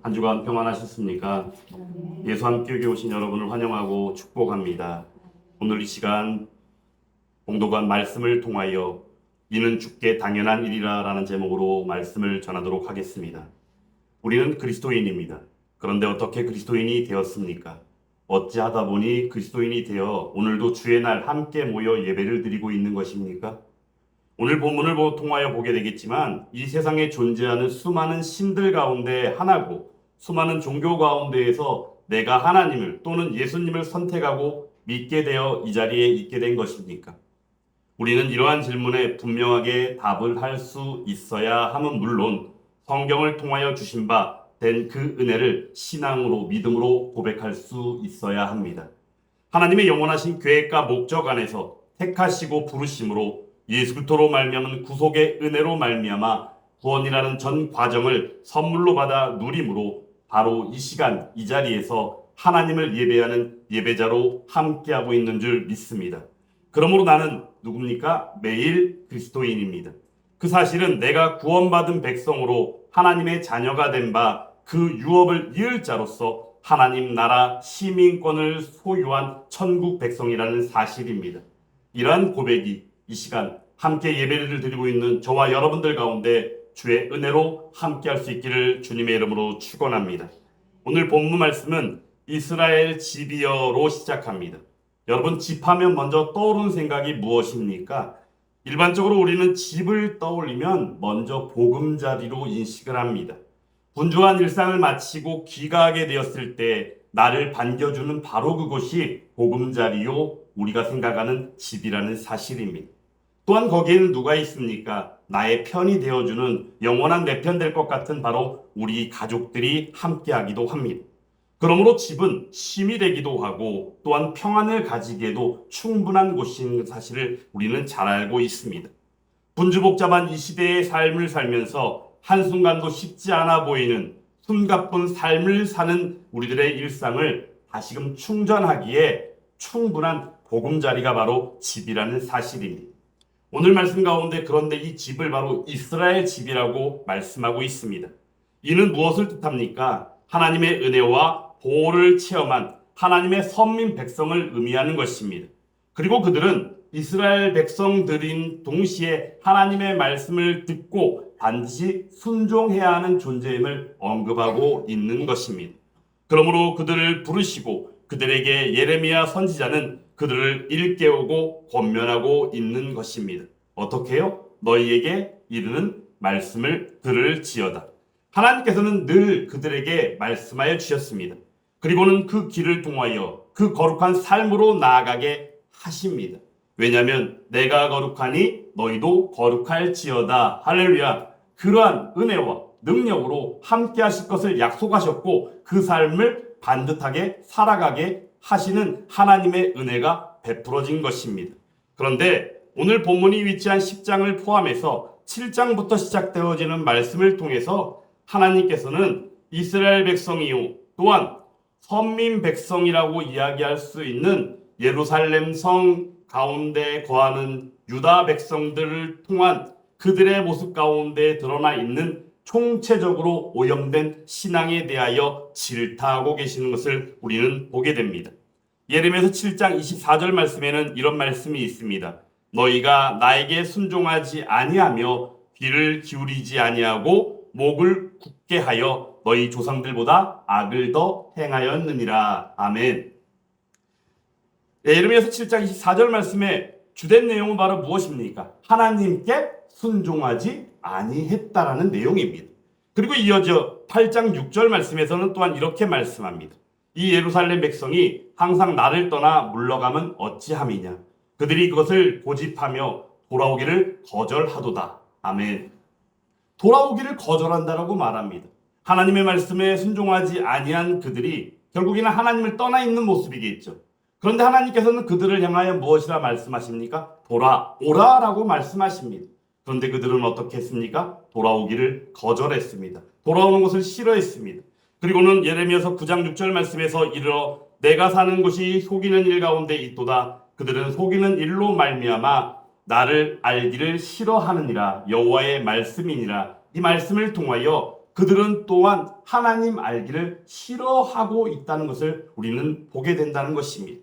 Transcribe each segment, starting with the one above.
한 주간 평안하셨습니까? 예수 함께 오신 여러분을 환영하고 축복합니다. 오늘 이 시간 봉독한 말씀을 통하여 이는 주께 당연한 일이라 라는 제목으로 말씀을 전하도록 하겠습니다. 우리는 그리스도인입니다. 그런데 어떻게 그리스도인이 되었습니까? 어찌하다 보니 그리스도인이 되어 오늘도 주의 날 함께 모여 예배를 드리고 있는 것입니까? 오늘 본문을 통하여 보게 되겠지만 이 세상에 존재하는 수많은 신들 가운데 하나고 수많은 종교 가운데에서 내가 하나님을 또는 예수님을 선택하고 믿게 되어 이 자리에 있게 된 것입니까? 우리는 이러한 질문에 분명하게 답을 할 수 있어야 함은 물론 성경을 통하여 주신 바 된 그 은혜를 신앙으로 믿음으로 고백할 수 있어야 합니다. 하나님의 영원하신 계획과 목적 안에서 택하시고 부르심으로 예수 그리스도로 말미암은 구속의 은혜로 말미암아 구원이라는 전 과정을 선물로 받아 누림으로 바로 이 시간 이 자리에서 하나님을 예배하는 예배자로 함께하고 있는 줄 믿습니다. 그러므로 나는 누굽니까? 매일 그리스도인입니다. 그 사실은 내가 구원받은 백성으로 하나님의 자녀가 된 바 그 유업을 이을 자로서 하나님 나라 시민권을 소유한 천국 백성이라는 사실입니다. 이러한 고백이 이 시간 함께 예배를 드리고 있는 저와 여러분들 가운데 주의 은혜로 함께할 수 있기를 주님의 이름으로 축원합니다. 오늘 본문 말씀은 이스라엘 집이여로 시작합니다. 여러분, 집하면 먼저 떠오르는 생각이 무엇입니까? 일반적으로 우리는 집을 떠올리면 먼저 보금자리로 인식을 합니다. 분주한 일상을 마치고 귀가하게 되었을 때 나를 반겨주는 바로 그곳이 보금자리요 우리가 생각하는 집이라는 사실입니다. 또한 거기에는 누가 있습니까? 나의 편이 되어주는 영원한 내 편 될 것 같은 바로 우리 가족들이 함께하기도 합니다. 그러므로 집은 힘이 되기도 하고 또한 평안을 가지기에도 충분한 곳인 사실을 우리는 잘 알고 있습니다. 분주복잡한 이 시대의 삶을 살면서 한순간도 쉽지 않아 보이는 숨가쁜 삶을 사는 우리들의 일상을 다시금 충전하기에 충분한 보금자리가 바로 집이라는 사실입니다. 오늘 말씀 가운데 그런데 이 집을 바로 이스라엘 집이라고 말씀하고 있습니다. 이는 무엇을 뜻합니까? 하나님의 은혜와 보호를 체험한 하나님의 선민 백성을 의미하는 것입니다. 그리고 그들은 이스라엘 백성들인 동시에 하나님의 말씀을 듣고 반드시 순종해야 하는 존재임을 언급하고 있는 것입니다. 그러므로 그들을 부르시고 그들에게 예레미야 선지자는 그들을 일깨우고 권면하고 있는 것입니다. 어떻게요? 너희에게 이르는 말씀을 들을지어다. 하나님께서는 늘 그들에게 말씀하여 주셨습니다. 그리고는 그 길을 통하여 그 거룩한 삶으로 나아가게 하십니다. 왜냐하면 내가 거룩하니 너희도 거룩할지어다. 할렐루야. 그러한 은혜와 능력으로 함께 하실 것을 약속하셨고 그 삶을 반듯하게 살아가게 하시는 하나님의 은혜가 베풀어진 것입니다. 그런데 오늘 본문이 위치한 10장을 포함해서 7장부터 시작되어지는 말씀을 통해서 하나님께서는 이스라엘 백성이요 또한 선민 백성이라고 이야기할 수 있는 예루살렘 성 가운데 거하는 유다 백성들을 통한 그들의 모습 가운데 드러나 있는 총체적으로 오염된 신앙에 대하여 질타하고 계시는 것을 우리는 보게 됩니다. 예레미야서 7장 24절 말씀에는 이런 말씀이 있습니다. 너희가 나에게 순종하지 아니하며 귀를 기울이지 아니하고 목을 굳게 하여 너희 조상들보다 악을 더 행하였느니라. 아멘. 예레미야서 7장 24절 말씀에 주된 내용은 바로 무엇입니까? 하나님께 순종하지 아니했다라는 내용입니다. 그리고 이어져 8장 6절 말씀에서는 또한 이렇게 말씀합니다. 이 예루살렘 백성이 항상 나를 떠나 물러가면 어찌함이냐. 그들이 그것을 고집하며 돌아오기를 거절하도다. 아멘. 돌아오기를 거절한다라고 말합니다. 하나님의 말씀에 순종하지 아니한 그들이 결국에는 하나님을 떠나 있는 모습이겠죠. 그런데 하나님께서는 그들을 향하여 무엇이라 말씀하십니까? 돌아오라라고 말씀하십니다. 그런데 그들은 어떻게 했습니까? 돌아오기를 거절했습니다. 돌아오는 것을 싫어했습니다. 그리고는 예레미야서 9장 6절 말씀에서 이르러 내가 사는 곳이 속이는 일 가운데 있도다. 그들은 속이는 일로 말미암아 나를 알기를 싫어하느니라. 여호와의 말씀이니라. 이 말씀을 통하여 그들은 또한 하나님 알기를 싫어하고 있다는 것을 우리는 보게 된다는 것입니다.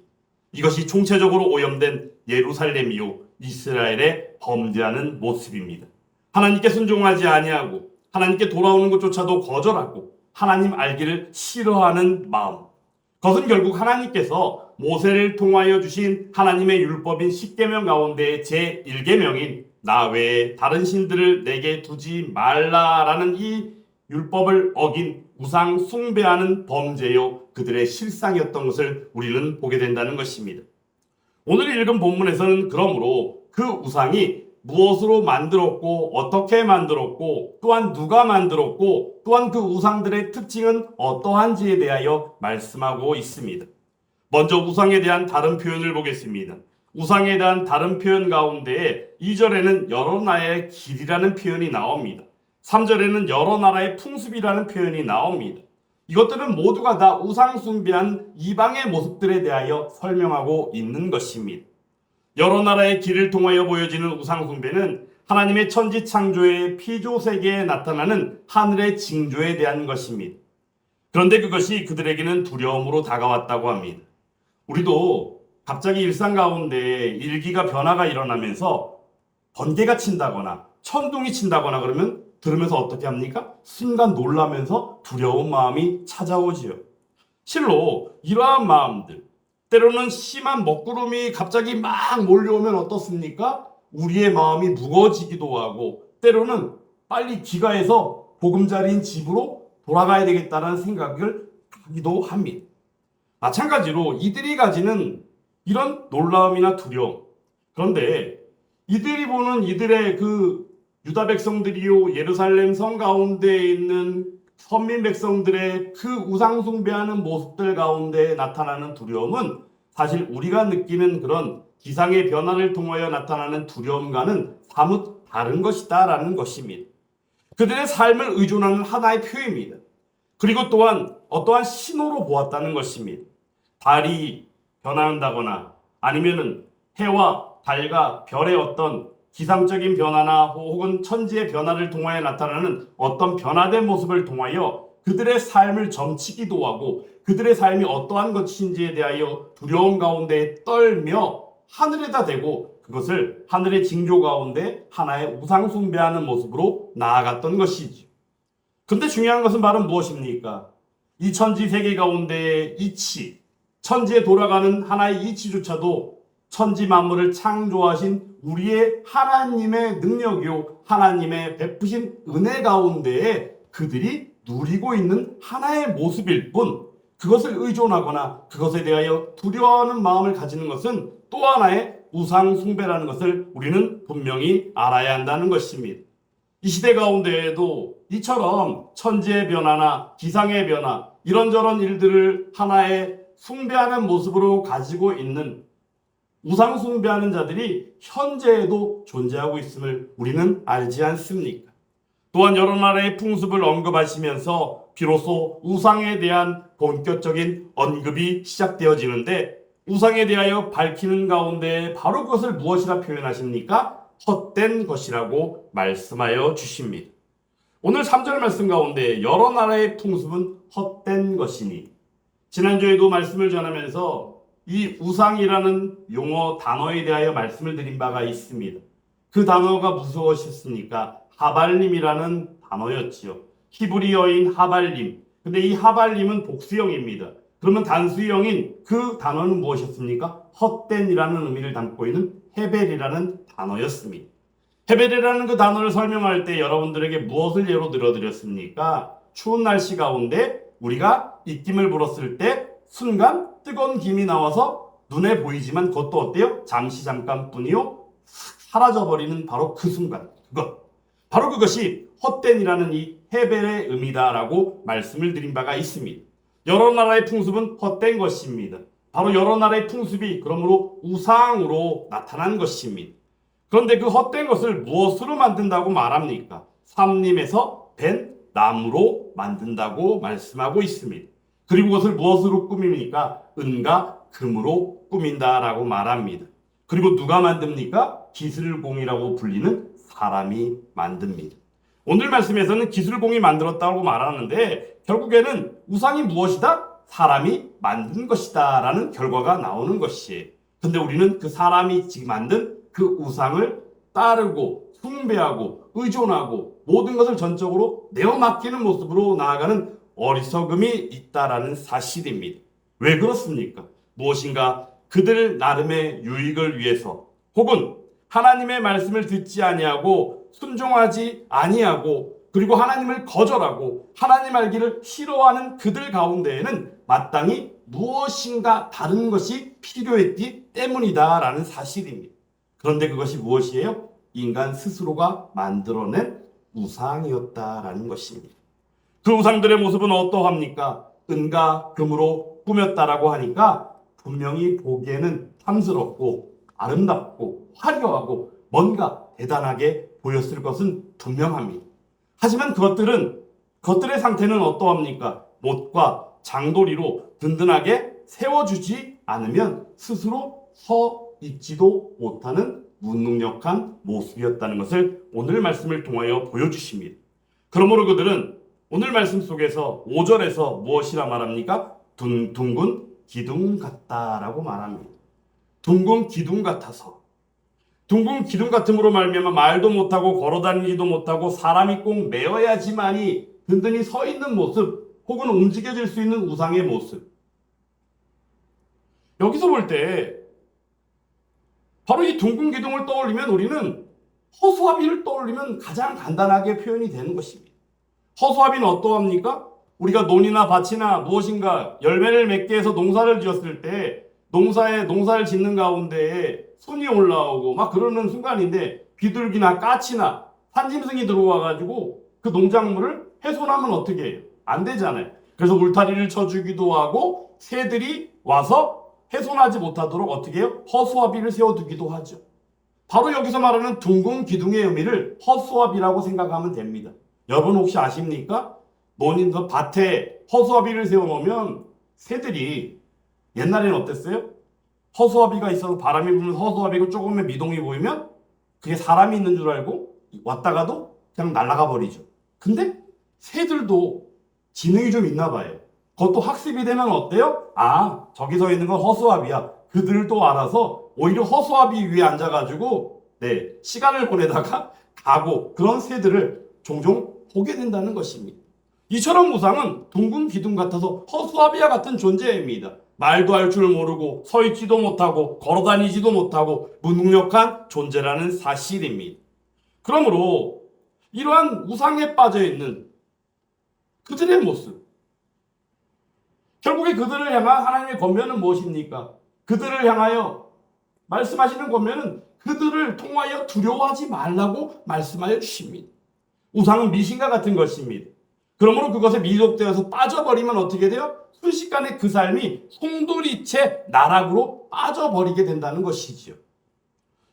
이것이 총체적으로 오염된 예루살렘이요 이스라엘의 범죄하는 모습입니다. 하나님께 순종하지 아니하고 하나님께 돌아오는 것조차도 거절하고 하나님 알기를 싫어하는 마음. 그것은 결국 하나님께서 모세를 통하여 주신 하나님의 율법인 십계명 가운데 제1계명인 나 외에 다른 신들을 내게 두지 말라라는 이 율법을 어긴 우상 숭배하는 범죄요 그들의 실상이었던 것을 우리는 보게 된다는 것입니다. 오늘 읽은 본문에서는 그러므로 그 우상이 무엇으로 만들었고 어떻게 만들었고 또한 누가 만들었고 또한 그 우상들의 특징은 어떠한지에 대하여 말씀하고 있습니다. 먼저 우상에 대한 다른 표현을 보겠습니다. 우상에 대한 다른 표현 가운데 2절에는 여러 나라의 길이라는 표현이 나옵니다. 3절에는 여러 나라의 풍습이라는 표현이 나옵니다. 이것들은 모두가 다 우상 숭배한 이방의 모습들에 대하여 설명하고 있는 것입니다. 여러 나라의 길을 통하여 보여지는 우상 숭배는 하나님의 천지 창조의 피조 세계에 나타나는 하늘의 징조에 대한 것입니다. 그런데 그것이 그들에게는 두려움으로 다가왔다고 합니다. 우리도 갑자기 일상 가운데 일기가 변화가 일어나면서 번개가 친다거나 천둥이 친다거나 그러면 들으면서 어떻게 합니까? 순간 놀라면서 두려운 마음이 찾아오지요. 실로 이러한 마음들, 때로는 심한 먹구름이 갑자기 막 몰려오면 어떻습니까? 우리의 마음이 무거워지기도 하고 때로는 빨리 귀가해서 보금자리인 집으로 돌아가야 되겠다는 생각을 하기도 합니다. 마찬가지로 이들이 가지는 이런 놀라움이나 두려움, 그런데 이들이 보는 이들의 그 유다 백성들이요 예루살렘 성 가운데 있는 선민 백성들의 그 우상 숭배하는 모습들 가운데 나타나는 두려움은 사실 우리가 느끼는 그런 기상의 변화를 통하여 나타나는 두려움과는 사뭇 다른 것이다라는 것입니다. 그들의 삶을 의존하는 하나의 표현입니다. 그리고 또한 어떠한 신호로 보았다는 것입니다. 달이 변한다거나 아니면은 해와 달과 별의 어떤 기상적인 변화나 혹은 천지의 변화를 통하여 나타나는 어떤 변화된 모습을 통하여 그들의 삶을 점치기도 하고 그들의 삶이 어떠한 것인지에 대하여 두려움 가운데 떨며 하늘에다 대고 그것을 하늘의 징조 가운데 하나의 우상 숭배하는 모습으로 나아갔던 것이죠. 근데 중요한 것은 바로 무엇입니까? 이 천지 세계 가운데의 이치, 천지에 돌아가는 하나의 이치조차도 천지 만물을 창조하신 우리의 하나님의 능력이요 하나님의 베푸신 은혜 가운데에 그들이 누리고 있는 하나의 모습일 뿐 그것을 의존하거나 그것에 대하여 두려워하는 마음을 가지는 것은 또 하나의 우상 숭배라는 것을 우리는 분명히 알아야 한다는 것입니다. 이 시대 가운데에도 이처럼 천지의 변화나 기상의 변화 이런저런 일들을 하나의 숭배하는 모습으로 가지고 있는 우상 숭배하는 자들이 현재에도 존재하고 있음을 우리는 알지 않습니까? 또한 여러 나라의 풍습을 언급하시면서 비로소 우상에 대한 본격적인 언급이 시작되어지는데 우상에 대하여 밝히는 가운데 바로 그것을 무엇이라 표현하십니까? 헛된 것이라고 말씀하여 주십니다. 오늘 3절 말씀 가운데 여러 나라의 풍습은 헛된 것이니 지난주에도 말씀을 전하면서 이 우상이라는 용어 단어에 대하여 말씀을 드린 바가 있습니다. 그 단어가 무엇이었습니까? 하발림이라는 단어였지요. 히브리어인 하발림. 근데 이 하발림은 복수형입니다. 그러면 단수형인 그 단어는 무엇이었습니까? 헛된이라는 의미를 담고 있는 헤벨이라는 단어였습니다. 헤벨이라는 그 단어를 설명할 때 여러분들에게 무엇을 예로 들어드렸습니까? 추운 날씨 가운데 우리가 입김을 불었을 때 순간 뜨거운 김이 나와서 눈에 보이지만 그것도 어때요? 잠시 잠깐뿐이요. 사라져버리는 바로 그 순간. 바로 그것이 헛된이라는 이 헤벨의 의미다라고 말씀을 드린 바가 있습니다. 여러 나라의 풍습은 헛된 것입니다. 바로 여러 나라의 풍습이 그러므로 우상으로 나타난 것입니다. 그런데 그 헛된 것을 무엇으로 만든다고 말합니까? 삼림에서 벤 나무로 만든다고 말씀하고 있습니다. 그리고 그것을 무엇으로 꾸밉니까? 은과 금으로 꾸민다라고 말합니다. 그리고 누가 만듭니까? 기슬공이라고 불리는 사람이 만듭니다. 오늘 말씀에서는 기술공이 만들었다고 말하는데 결국에는 우상이 무엇이다? 사람이 만든 것이다 라는 결과가 나오는 것이에요. 근데 우리는 그 사람이 만든 그 우상을 따르고 숭배하고 의존하고 모든 것을 전적으로 내어 맡기는 모습으로 나아가는 어리석음이 있다라는 사실입니다. 왜 그렇습니까? 무엇인가 그들 나름의 유익을 위해서 혹은 하나님의 말씀을 듣지 아니하고 순종하지 아니하고 그리고 하나님을 거절하고 하나님 알기를 싫어하는 그들 가운데에는 마땅히 무엇인가 다른 것이 필요했기 때문이다라는 사실입니다. 그런데 그것이 무엇이에요? 인간 스스로가 만들어낸 우상이었다라는 것입니다. 그 우상들의 모습은 어떠합니까? 은과 금으로 꾸몄다라고 하니까 분명히 보기에는 탐스럽고 아름답고 화려하고 뭔가 대단하게 보였을 것은 분명합니다. 하지만 그것들의 상태는 어떠합니까? 못과 장도리로 든든하게 세워주지 않으면 스스로 서 있지도 못하는 무능력한 모습이었다는 것을 오늘 말씀을 통하여 보여주십니다. 그러므로 그들은 오늘 말씀 속에서 5절에서 무엇이라 말합니까? 둥근 기둥 같다라고 말합니다. 둥근 기둥 같아서 둥근 기둥 같음으로 말미암아 말도 못하고 걸어다니지도 못하고 사람이 꼭 메어야지만이 든든히 서 있는 모습 혹은 움직여질 수 있는 우상의 모습. 여기서 볼 때 바로 이 둥근 기둥을 떠올리면 우리는 허수아비를 떠올리면 가장 간단하게 표현이 되는 것입니다. 허수아비는 어떠합니까? 우리가 논이나 밭이나 무엇인가 열매를 맺게 해서 농사를 지었을 때 농사를 짓는 가운데에 손이 올라오고 막 그러는 순간인데 비둘기나 까치나 산짐승이 들어와가지고 그 농작물을 훼손하면 어떻게 해요? 안 되잖아요. 그래서 울타리를 쳐주기도 하고 새들이 와서 훼손하지 못하도록 어떻게 해요? 허수아비를 세워두기도 하죠. 바로 여기서 말하는 둥근 기둥의 의미를 허수아비라고 생각하면 됩니다. 여러분 혹시 아십니까? 논인도 밭에 허수아비를 세워놓으면 새들이 옛날에는 어땠어요? 허수아비가 있어서 바람이 불면 허수아비고 조금의 미동이 보이면 그게 사람이 있는 줄 알고 왔다가도 그냥 날아가 버리죠. 근데 새들도 지능이 좀 있나 봐요. 그것도 학습이 되면 어때요? 아, 저기 서 있는 건 허수아비야. 그들도 알아서 오히려 허수아비 위에 앉아가지고 시간을 보내다가 가고 그런 새들을 종종 보게 된다는 것입니다. 이처럼 우상은 둥근 기둥 같아서 허수아비와 같은 존재입니다. 말도 할 줄 모르고 서 있지도 못하고 걸어다니지도 못하고 무능력한 존재라는 사실입니다. 그러므로 이러한 우상에 빠져 있는 그들의 모습, 결국에 그들을 향한 하나님의 권면은 무엇입니까? 그들을 향하여 말씀하시는 권면은 그들을 통하여 두려워하지 말라고 말씀하여 주십니다. 우상은 미신과 같은 것입니다. 그러므로 그것에 미혹되어서 빠져버리면 어떻게 돼요? 순식간에 그 삶이 송두리째 나락으로 빠져버리게 된다는 것이지요.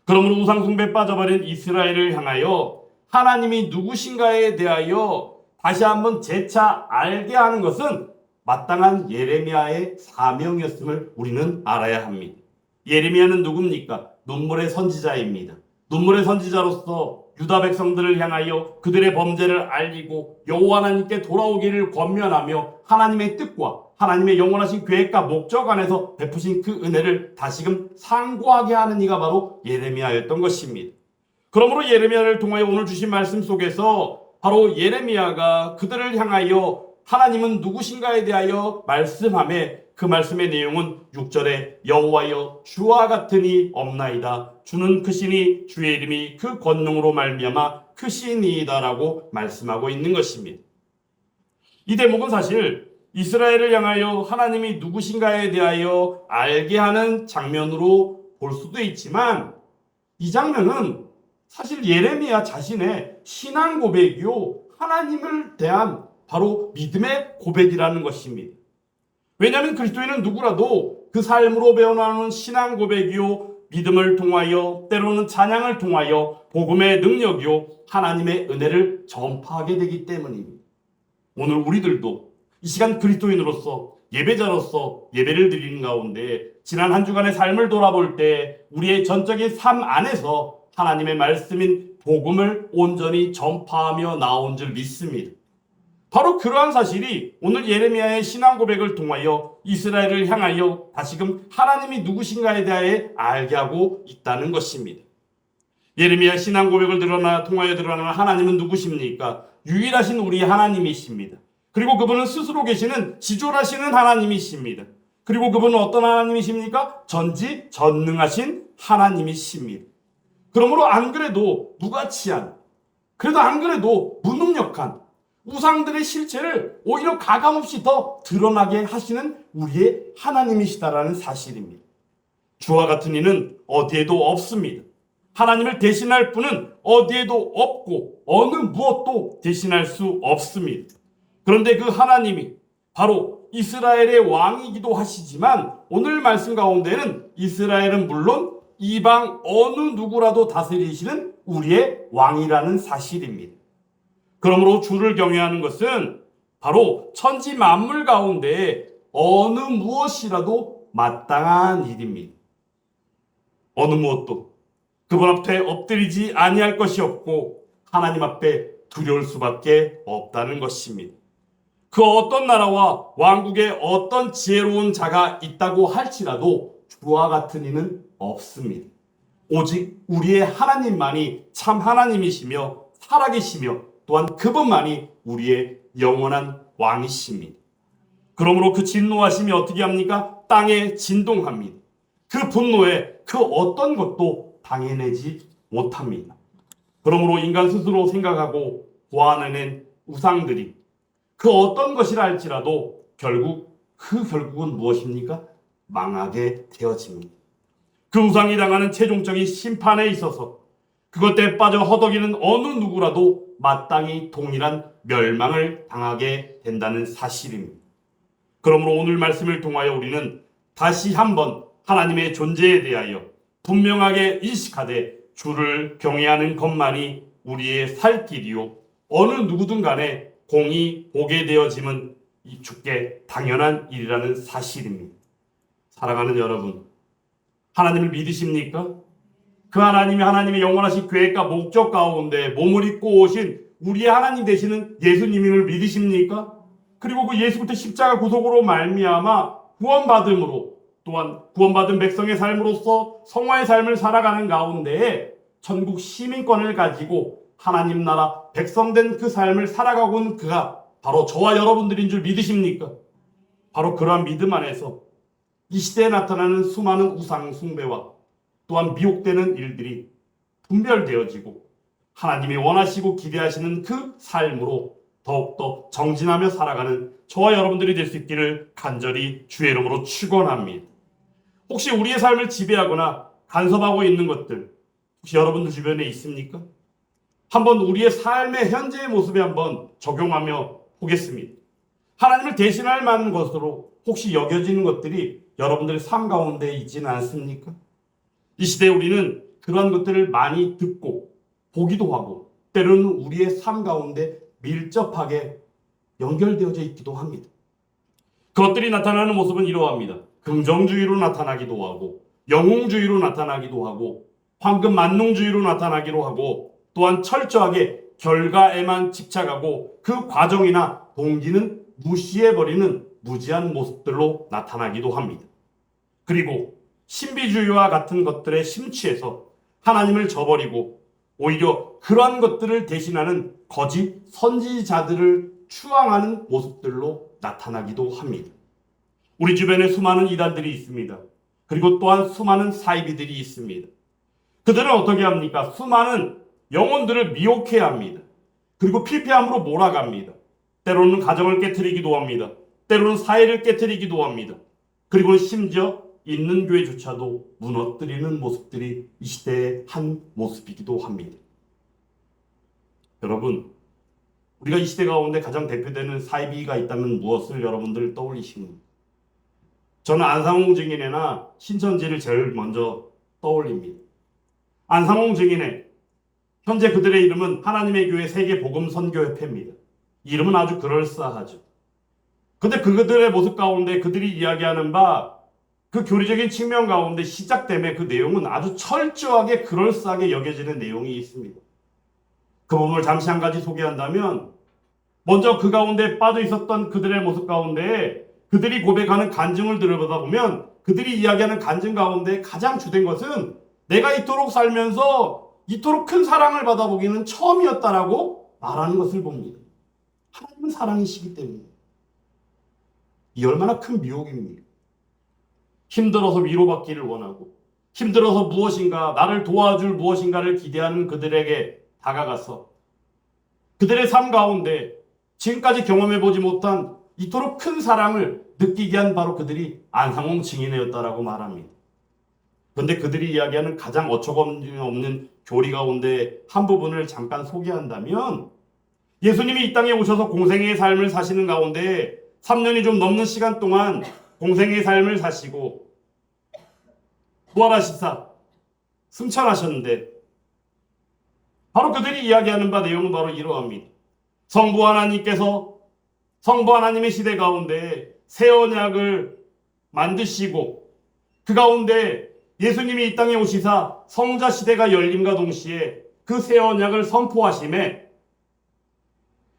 그러므로 우상 숭배에 빠져버린 이스라엘을 향하여 하나님이 누구신가에 대하여 다시 한번 재차 알게 하는 것은 마땅한 예레미야의 사명이었음을 우리는 알아야 합니다. 예레미야는 누굽니까? 눈물의 선지자입니다. 눈물의 선지자로서 유다 백성들을 향하여 그들의 범죄를 알리고 여호와 하나님께 돌아오기를 권면하며 하나님의 뜻과 하나님의 영원하신 계획과 목적 안에서 베푸신 그 은혜를 다시금 상고하게 하는 이가 바로 예레미야였던 것입니다. 그러므로 예레미야를 통하여 오늘 주신 말씀 속에서 바로 예레미야가 그들을 향하여 하나님은 누구신가에 대하여 말씀하며 그 말씀의 내용은 6절에 여호와여 주와 같으니 없나이다. 주는 크시니 주의 이름이 그 권능으로 말미암아 크시니이다라고 말씀하고 있는 것입니다. 이 대목은 사실 이스라엘을 향하여 하나님이 누구신가에 대하여 알게 하는 장면으로 볼 수도 있지만 이 장면은 사실 예레미야 자신의 신앙 고백이요 하나님을 대한 바로 믿음의 고백이라는 것입니다. 왜냐하면 그리스도인은 누구라도 그 삶으로 배워나오는 신앙 고백이요 믿음을 통하여 때로는 찬양을 통하여 복음의 능력이요 하나님의 은혜를 전파하게 되기 때문입니다. 오늘 우리들도 이 시간 그리스도인으로서 예배자로서 예배를 드리는 가운데 지난 한 주간의 삶을 돌아볼 때 우리의 전적인 삶 안에서 하나님의 말씀인 복음을 온전히 전파하며 나온 줄 믿습니다. 바로 그러한 사실이 오늘 예레미야의 신앙 고백을 통하여 이스라엘을 향하여 다시금 하나님이 누구신가에 대해 알게 하고 있다는 것입니다. 예레미야 신앙 고백을 통하여 드러나는 하나님은 누구십니까? 유일하신 우리 하나님이십니다. 그리고 그분은 스스로 계시는 지존하시는 하나님이십니다. 그리고 그분은 어떤 하나님이십니까? 전지전능하신 하나님이십니다. 그러므로 안 그래도 무가치한, 그래도 안 그래도 무능력한 우상들의 실체를 오히려 가감없이 더 드러나게 하시는 우리의 하나님이시다라는 사실입니다. 주와 같은 이는 어디에도 없습니다. 하나님을 대신할 분은 어디에도 없고 어느 무엇도 대신할 수 없습니다. 그런데 그 하나님이 바로 이스라엘의 왕이기도 하시지만 오늘 말씀 가운데는 이스라엘은 물론 이방 어느 누구라도 다스리시는 우리의 왕이라는 사실입니다. 그러므로 주를 경외하는 것은 바로 천지 만물 가운데 어느 무엇이라도 마땅한 일입니다. 어느 무엇도 그분 앞에 엎드리지 아니할 것이 없고 하나님 앞에 두려울 수밖에 없다는 것입니다. 그 어떤 나라와 왕국에 어떤 지혜로운 자가 있다고 할지라도 주와 같은 이는 없습니다. 오직 우리의 하나님만이 참 하나님이시며 살아계시며 또한 그분만이 우리의 영원한 왕이십니다. 그러므로 그 진노하심이 어떻게 합니까? 땅에 진동합니다. 그 분노에 그 어떤 것도 당해내지 못합니다. 그러므로 인간 스스로 생각하고 고안해낸 우상들이 그 어떤 것이라 할지라도 결국은 무엇입니까? 망하게 되어집니다. 그 우상이 당하는 최종적인 심판에 있어서 그것에 빠져 허덕이는 어느 누구라도 마땅히 동일한 멸망을 당하게 된다는 사실입니다. 그러므로 오늘 말씀을 통하여 우리는 다시 한번 하나님의 존재에 대하여 분명하게 인식하되 주를 경외하는 것만이 우리의 살 길이요 어느 누구든 간에 공이 보게 되어짐은 이 주께 당연한 일이라는 사실입니다. 사랑하는 여러분, 하나님을 믿으십니까? 그 하나님이 하나님의 영원하신 계획과 목적 가운데 몸을 입고 오신 우리의 하나님 되시는 예수님을 믿으십니까? 그리고 그 예수부터 십자가 구속으로 말미암아 구원받음으로 또한 구원받은 백성의 삶으로서 성화의 삶을 살아가는 가운데에 천국 시민권을 가지고 하나님 나라 백성된 그 삶을 살아가고 있는 그가 바로 저와 여러분들인 줄 믿으십니까? 바로 그러한 믿음 안에서 이 시대에 나타나는 수많은 우상 숭배와 또한 미혹되는 일들이 분별되어지고 하나님이 원하시고 기대하시는 그 삶으로 더욱더 정진하며 살아가는 저와 여러분들이 될 수 있기를 간절히 주의 이름으로 축원합니다. 혹시 우리의 삶을 지배하거나 간섭하고 있는 것들 혹시 여러분들 주변에 있습니까? 한번 우리의 삶의 현재의 모습에 한번 적용하며 보겠습니다. 하나님을 대신할 만한 것으로 혹시 여겨지는 것들이 여러분들의 삶 가운데 있지는 않습니까? 이 시대에 우리는 그러한 것들을 많이 듣고 보기도 하고 때로는 우리의 삶 가운데 밀접하게 연결되어져 있기도 합니다. 그것들이 나타나는 모습은 이러합니다. 긍정주의로 나타나기도 하고 영웅주의로 나타나기도 하고 황금 만능주의로 나타나기도 하고 또한 철저하게 결과에만 집착하고 그 과정이나 동기는 무시해버리는 무지한 모습들로 나타나기도 합니다. 그리고 신비주의와 같은 것들에 심취해서 하나님을 저버리고 오히려 그러한 것들을 대신하는 거짓 선지자들을 추앙하는 모습들로 나타나기도 합니다. 우리 주변에 수많은 이단들이 있습니다. 그리고 또한 수많은 사이비들이 있습니다. 그들은 어떻게 합니까? 수많은 영혼들을 미혹해야 합니다. 그리고 필패함으로 몰아갑니다. 때로는 가정을 깨트리기도 합니다. 때로는 사회를 깨트리기도 합니다. 그리고 심지어 있는 교회조차도 무너뜨리는 모습들이 이 시대의 한 모습이기도 합니다. 여러분, 우리가 이 시대 가운데 가장 대표되는 사이비가 있다면 무엇을 여러분들 떠올리십니까? 저는 안상홍 증인회나 신천지를 제일 먼저 떠올립니다. 안상홍 증인회, 현재 그들의 이름은 하나님의 교회 세계복음선교협회입니다. 이름은 아주 그럴싸하죠. 근데 그들의 모습 가운데 그들이 이야기하는 바 그 교리적인 측면 가운데 시작됨에 그 내용은 아주 철저하게 그럴싸하게 여겨지는 내용이 있습니다. 그 부분을 잠시 한 가지 소개한다면, 먼저 그 가운데 빠져 있었던 그들의 모습 가운데 그들이 고백하는 간증을 들여다보다 보면 그들이 이야기하는 간증 가운데 가장 주된 것은 내가 이토록 살면서 이토록 큰 사랑을 받아보기는 처음이었다라고 말하는 것을 봅니다. 하나님은 사랑이시기 때문에. 이 얼마나 큰 미혹입니까? 힘들어서 위로받기를 원하고 힘들어서 무엇인가 나를 도와줄 무엇인가를 기대하는 그들에게 다가가서 그들의 삶 가운데 지금까지 경험해보지 못한 이토록 큰 사랑을 느끼게 한 바로 그들이 안상홍 증인이었다라고 말합니다. 그런데 그들이 이야기하는 가장 어처구니없는 교리 가운데 한 부분을 잠깐 소개한다면, 예수님이 이 땅에 오셔서 공생애의 삶을 사시는 가운데 3년이 좀 넘는 시간 동안 공생애의 삶을 사시고 부활하시사 승천하셨는데, 바로 그들이 이야기하는 바 내용은 바로 이러합니다. 성부 하나님의 시대 가운데 새 언약을 만드시고 그 가운데 예수님이 이 땅에 오시사 성자 시대가 열림과 동시에 그 새 언약을 선포하심에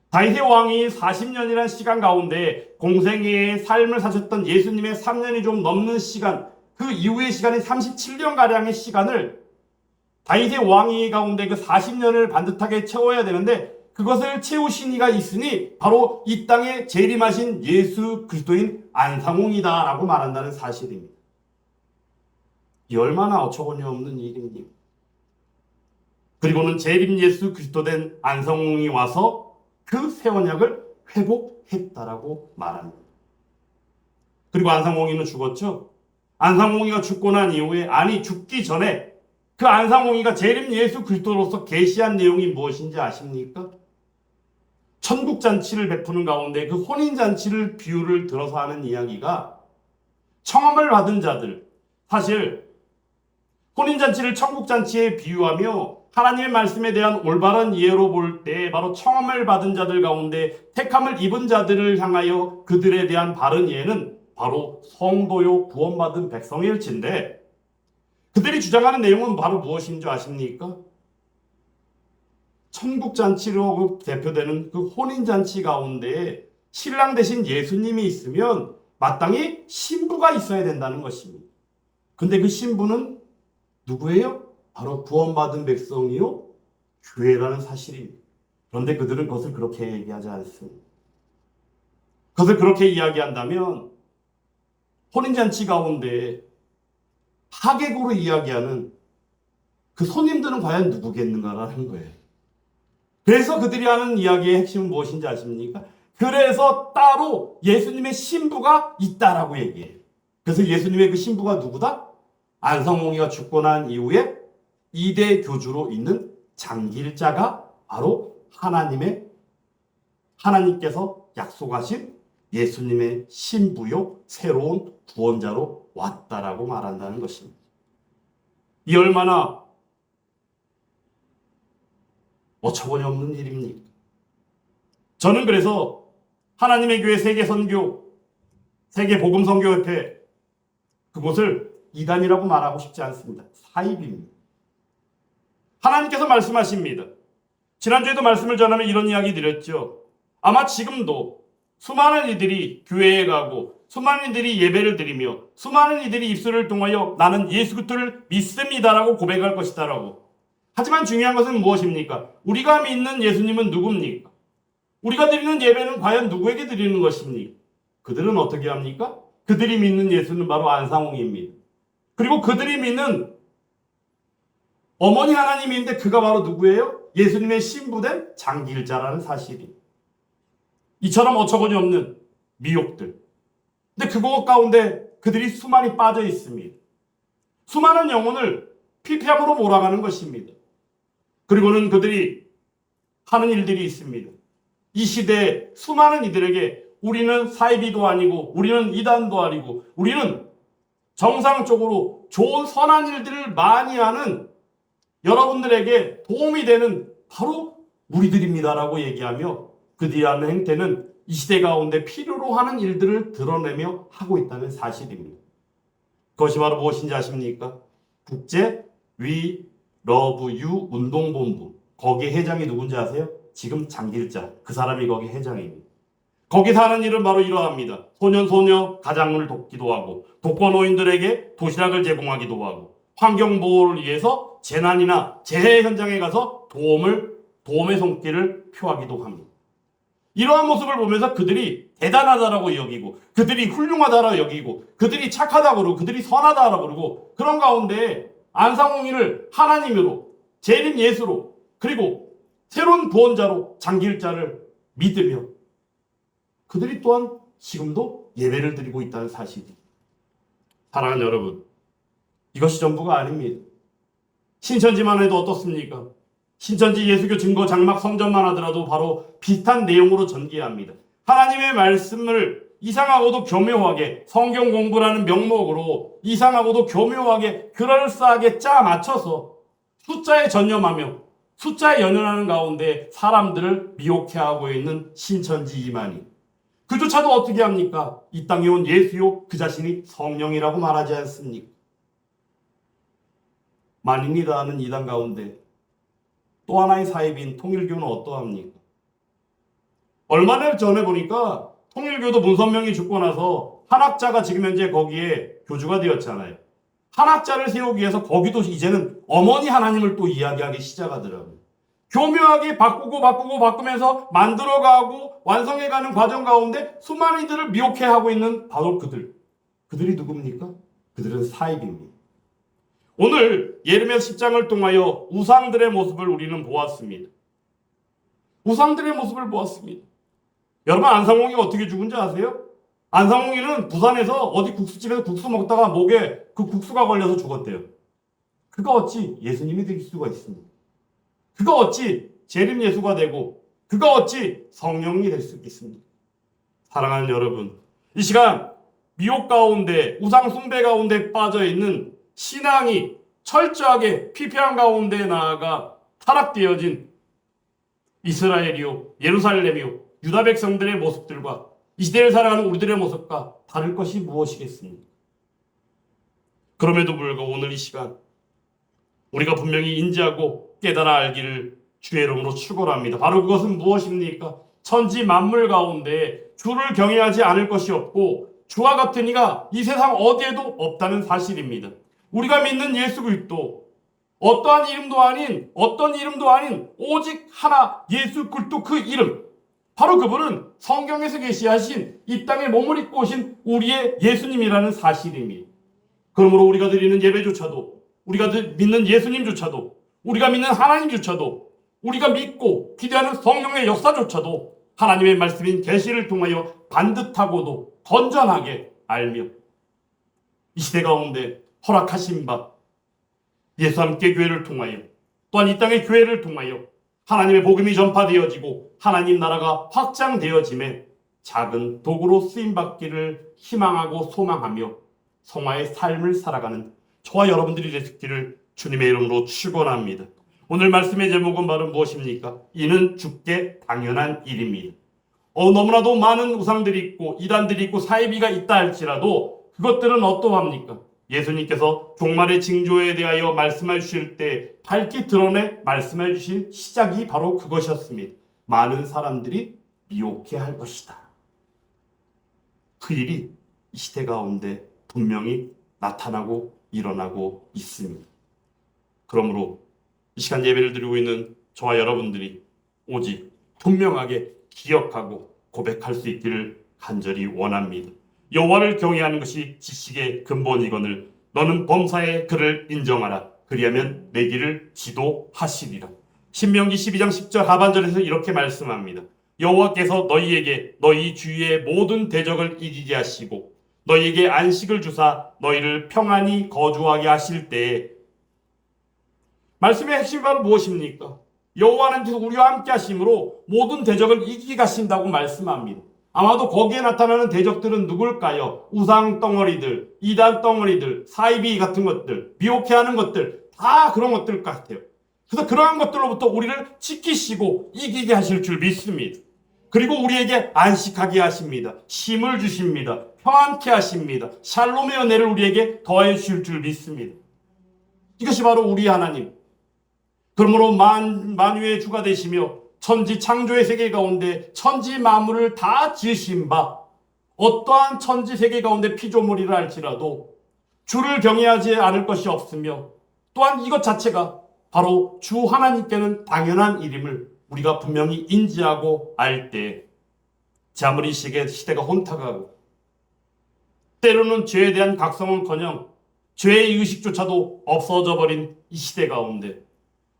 다윗의 왕이 40년이라는 시간 가운데 공생애의 삶을 사셨던 예수님의 3년이 좀 넘는 시간, 그 이후의 시간이 37년가량의 시간을 다윗의 왕위 가운데 그 40년을 반듯하게 채워야 되는데, 그것을 채우신 이가 있으니 바로 이 땅에 재림하신 예수 그리스도인 안상홍이다 라고 말한다는 사실입니다. 이 얼마나 어처구니없는 일입니까? 그리고는 재림 예수 그리스도 된 안상홍이 와서 그 새 언약을 회복했다라고 말합니다. 그리고 안상홍이는 죽었죠. 안상홍이가 죽고 난 이후에, 아니 죽기 전에 그 안상홍이가 재림 예수 그리스도로서 계시한 내용이 무엇인지 아십니까? 천국잔치를 베푸는 가운데 그 혼인잔치를 비유를 들어서 하는 이야기가, 청함을 받은 자들, 사실 혼인잔치를 천국잔치에 비유하며 하나님의 말씀에 대한 올바른 이해로 볼 때 바로 청함을 받은 자들 가운데 택함을 입은 자들을 향하여 그들에 대한 바른 이해는 바로 성도요 구원받은 백성의 일치인데, 그들이 주장하는 내용은 바로 무엇인 줄 아십니까? 천국잔치로 대표되는 그 혼인잔치 가운데 신랑 대신 예수님이 있으면 마땅히 신부가 있어야 된다는 것입니다. 근데 그 신부는 누구예요? 바로 구원받은 백성이요 교회라는 사실입니다. 그런데 그들은 그것을 그렇게 얘기하지 않습니다. 그것을 그렇게 이야기한다면 혼인잔치 가운데 하객으로 이야기하는 그 손님들은 과연 누구겠는가라는 거예요. 그래서 그들이 하는 이야기의 핵심은 무엇인지 아십니까? 그래서 따로 예수님의 신부가 있다라고 얘기해요. 그래서 예수님의 그 신부가 누구다? 안상홍이가 죽고 난 이후에 2대 교주로 있는 장길자가 바로 하나님께서 약속하신 예수님의 신부요 새로운 구원자로 왔다라고 말한다는 것입니다. 이 얼마나 어처구니없는 일입니까? 저는 그래서 하나님의 교회 세계선교, 세계복음선교협회, 그곳을 이단이라고 말하고 싶지 않습니다. 사입입니다. 하나님께서 말씀하십니다. 지난주에도 말씀을 전하며 이런 이야기 드렸죠. 아마 지금도 수많은 이들이 교회에 가고 수많은 이들이 예배를 드리며 수많은 이들이 입술을 통하여 나는 예수 그리스도를 믿습니다라고 고백할 것이다라고. 하지만 중요한 것은 무엇입니까? 우리가 믿는 예수님은 누굽니까? 우리가 드리는 예배는 과연 누구에게 드리는 것입니까? 그들은 어떻게 합니까? 그들이 믿는 예수는 바로 안상홍입니다. 그리고 그들이 믿는 어머니 하나님인데 그가 바로 누구예요? 예수님의 신부된 장길자라는 사실이. 이처럼 어처구니없는 미혹들. 근데 그것 가운데 그들이 수많이 빠져 있습니다. 수많은 영혼을 피폐함으로 몰아가는 것입니다. 그리고는 그들이 하는 일들이 있습니다. 이 시대에 수많은 이들에게 우리는 사이비도 아니고 우리는 이단도 아니고 우리는 정상적으로 좋은 선한 일들을 많이 하는 여러분들에게 도움이 되는 바로 우리들입니다라고 얘기하며 그들이 하는 행태는 이 시대 가운데 필요로 하는 일들을 드러내며 하고 있다는 사실입니다. 그것이 바로 무엇인지 아십니까? 국제 위 러브 유 운동본부, 거기 회장이 누군지 아세요? 지금 장길자. 그 사람이 거기 회장입니다. 거기서 하는 일은 바로 이러합니다. 소년, 소녀 가장을 돕기도 하고 독거노인들에게 도시락을 제공하기도 하고 환경보호를 위해서 재난이나 재해 현장에 가서 도움의 손길을 표하기도 합니다. 이러한 모습을 보면서 그들이 대단하다라고 여기고 그들이 훌륭하다라고 여기고 그들이 착하다고 그러고 그들이 선하다라고 그러고 그런 가운데 안상홍이를 하나님으로 재림 예수로 그리고 새로운 구원자로 장길자를 믿으며 그들이 또한 지금도 예배를 드리고 있다는 사실이 사랑하는 여러분 이것이 전부가 아닙니다. 신천지만 해도 어떻습니까? 신천지 예수교 증거 장막 성전만 하더라도 바로 비슷한 내용으로 전개합니다. 하나님의 말씀을 이상하고도 교묘하게 성경 공부라는 명목으로 이상하고도 교묘하게 그럴싸하게 짜 맞춰서 숫자에 전념하며 숫자에 연연하는 가운데 사람들을 미혹해하고 있는 신천지 이만희. 그조차도 어떻게 합니까? 이 땅에 온 예수요 그 자신이 성령이라고 말하지 않습니까? 만인이라 하는 이단 가운데 또 하나의 사입인 통일교는 어떠합니까? 얼마 전에 보니까 통일교도 문선명이 죽고 나서 한학자가 지금 현재 거기에 교주가 되었잖아요. 한학자를 세우기 위해서 거기도 이제는 어머니 하나님을 또 이야기하기 시작하더라고요. 교묘하게 바꾸면서 만들어가고 완성해가는 과정 가운데 수많은 이들을 미혹해하고 있는 바로 그들이 누굽니까? 그들은 사입입니다. 오늘 예레미야 10장을 통하여 우상들의 모습을 우리는 보았습니다. 우상들의 모습을 보았습니다. 여러분 안상홍이가 어떻게 죽은지 아세요? 안상홍이는 부산에서 어디 국수집에서 국수 먹다가 목에 그 국수가 걸려서 죽었대요. 그가 어찌 예수님이 될 수가 있습니까? 그가 어찌 재림 예수가 되고 그가 어찌 성령이 될 수 있겠습니까? 사랑하는 여러분, 이 시간 미혹 가운데 우상 숭배 가운데 빠져있는 신앙이 철저하게 피폐한 가운데 나아가 타락되어진 이스라엘이요 예루살렘이요 유다 백성들의 모습들과 이 시대를 살아가는 우리들의 모습과 다를 것이 무엇이겠습니까? 그럼에도 불구하고 오늘 이 시간 우리가 분명히 인지하고 깨달아 알기를 주의 이름으로 축원합니다. 바로 그것은 무엇입니까? 천지 만물 가운데 주를 경외하지 않을 것이 없고 주와 같은 이가 이 세상 어디에도 없다는 사실입니다. 우리가 믿는 예수 그리스도 어떤 이름도 아닌 오직 하나 예수 그리스도 그 이름 바로 그분은 성경에서 계시하신 이 땅에 몸을 입고 오신 우리의 예수님이라는 사실입니다. 그러므로 우리가 드리는 예배조차도 우리가 믿는 예수님조차도 우리가 믿는 하나님조차도 우리가 믿고 기대하는 성령의 역사조차도 하나님의 말씀인 계시를 통하여 반듯하고도 건전하게 알며 이 시대 가운데 허락하신 바 예수 함께 교회를 통하여 또한 이 땅의 교회를 통하여 하나님의 복음이 전파되어지고 하나님 나라가 확장되어짐에 작은 도구로 쓰임받기를 희망하고 소망하며 성화의 삶을 살아가는 저와 여러분들이 되시기를 주님의 이름으로 축원합니다. 오늘 말씀의 제목은 바로 무엇입니까? 이는 주께 당연한 일입니다. 너무나도 많은 우상들이 있고 이단들이 있고 사이비가 있다 할지라도 그것들은 어떠합니까? 예수님께서 종말의 징조에 대하여 말씀해 주실 때 밝게 드러내 말씀해 주신 시작이 바로 그것이었습니다. 많은 사람들이 미혹해 할 것이다. 그 일이 이 시대 가운데 분명히 나타나고 일어나고 있습니다. 그러므로 이 시간 예배를 드리고 있는 저와 여러분들이 오직 분명하게 기억하고 고백할 수 있기를 간절히 원합니다. 여호와를 경외하는 것이 지식의 근본이거늘 너는 범사의 그를 인정하라. 그리하면 내 길을 지도하시리라. 신명기 12장 10절 하반절에서 이렇게 말씀합니다. 여호와께서 너희에게 너희 주위의 모든 대적을 이기게 하시고 너희에게 안식을 주사 너희를 평안히 거주하게 하실 때에 말씀의 핵심이 바로 무엇입니까? 여호와는 우리와 함께 하심으로 모든 대적을 이기게 하신다고 말씀합니다. 아마도 거기에 나타나는 대적들은 누굴까요? 우상 덩어리들, 이단 덩어리들, 사이비 같은 것들, 미혹해하는 것들 다 그런 것들 같아요. 그래서 그러한 것들로부터 우리를 지키시고 이기게 하실 줄 믿습니다. 그리고 우리에게 안식하게 하십니다. 힘을 주십니다. 평안케 하십니다. 샬롬의 은혜를 우리에게 더해 주실 줄 믿습니다. 이것이 바로 우리 하나님. 그러므로 만유의 주가 되시며 천지 창조의 세계 가운데 천지 만물을 다 지으신 바 어떠한 천지 세계 가운데 피조물이라 할지라도 주를 경외하지 않을 것이 없으며 또한 이것 자체가 바로 주 하나님께는 당연한 일임을 우리가 분명히 인지하고 알 때 아무리 시대가 혼탁하고 때로는 죄에 대한 각성은커녕 죄의 의식조차도 없어져 버린 이 시대 가운데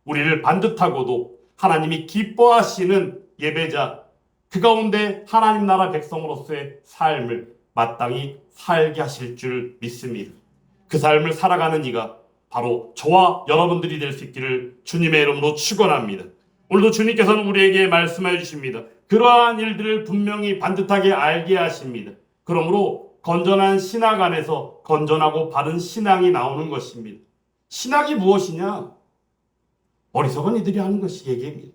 우리를 반듯하고도 하나님이 기뻐하시는 예배자, 그 가운데 하나님 나라 백성으로서의 삶을 마땅히 살게 하실 줄 믿습니다. 그 삶을 살아가는 이가 바로 저와 여러분들이 될 수 있기를 주님의 이름으로 축원합니다. 오늘도 주님께서는 우리에게 말씀해 주십니다. 그러한 일들을 분명히 반듯하게 알게 하십니다. 그러므로 건전한 신학 안에서 건전하고 바른 신앙이 나오는 것입니다. 신학이 무엇이냐? 어리석은 이들이 하는 것이 얘기입니다.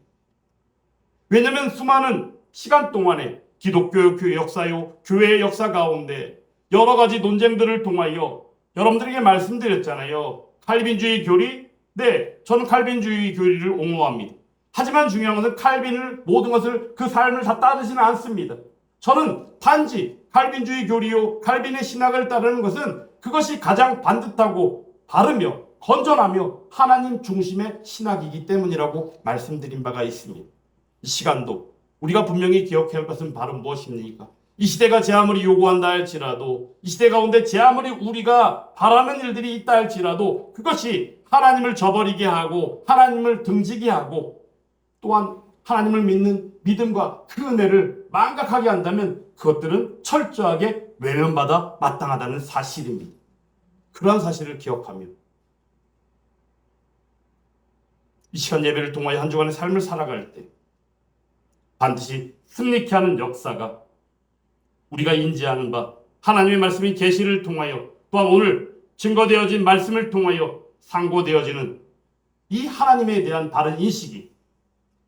왜냐하면 수많은 시간 동안에 기독교 교회 역사요, 교회의 역사 가운데 여러 가지 논쟁들을 통하여 여러분들에게 말씀드렸잖아요. 칼빈주의 교리? 네, 저는 칼빈주의 교리를 옹호합니다. 하지만 중요한 것은 칼빈을 모든 것을 그 삶을 다 따르지는 않습니다. 저는 단지 칼빈주의 교리요, 칼빈의 신학을 따르는 것은 그것이 가장 반듯하고 바르며 건전하며 하나님 중심의 신학이기 때문이라고 말씀드린 바가 있습니다. 이 시간도 우리가 분명히 기억해야 할 것은 바로 무엇입니까? 이 시대가 제 아무리 요구한다 할지라도 이 시대 가운데 제 아무리 우리가 바라는 일들이 있다 할지라도 그것이 하나님을 저버리게 하고 하나님을 등지게 하고 또한 하나님을 믿는 믿음과 그 은혜를 망각하게 한다면 그것들은 철저하게 외면받아 마땅하다는 사실입니다. 그러한 사실을 기억하며 이 시간 예배를 통하여 한 주간의 삶을 살아갈 때 반드시 승리케 하는 역사가 우리가 인지하는 바 하나님의 말씀이 계시를 통하여 또한 오늘 증거되어진 말씀을 통하여 상고되어지는 이 하나님에 대한 바른 인식이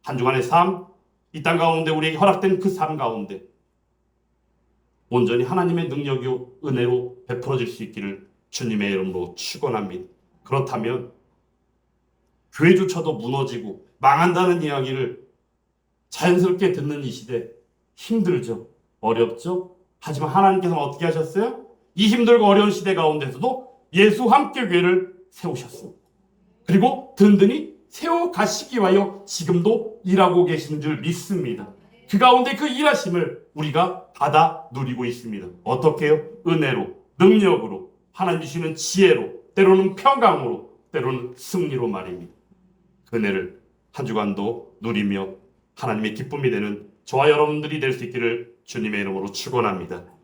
한 주간의 삶, 이 땅 가운데 우리에게 허락된 그 삶 가운데 온전히 하나님의 능력이요 은혜로 베풀어질 수 있기를 주님의 이름으로 축원합니다. 그렇다면 교회조차도 무너지고 망한다는 이야기를 자연스럽게 듣는 이 시대 힘들죠. 어렵죠. 하지만 하나님께서는 어떻게 하셨어요? 이 힘들고 어려운 시대 가운데서도 예수 함께 교회를 세우셨습니다. 그리고 든든히 세워가시기 위하여 지금도 일하고 계시는 줄 믿습니다. 그 가운데 그 일하심을 우리가 받아 누리고 있습니다. 어떻게요? 은혜로, 능력으로, 하나님 주시는 지혜로, 때로는 평강으로, 때로는 승리로 말입니다. 그 은혜를 한 주간도 누리며 하나님의 기쁨이 되는 저와 여러분들이 될 수 있기를 주님의 이름으로 축원합니다.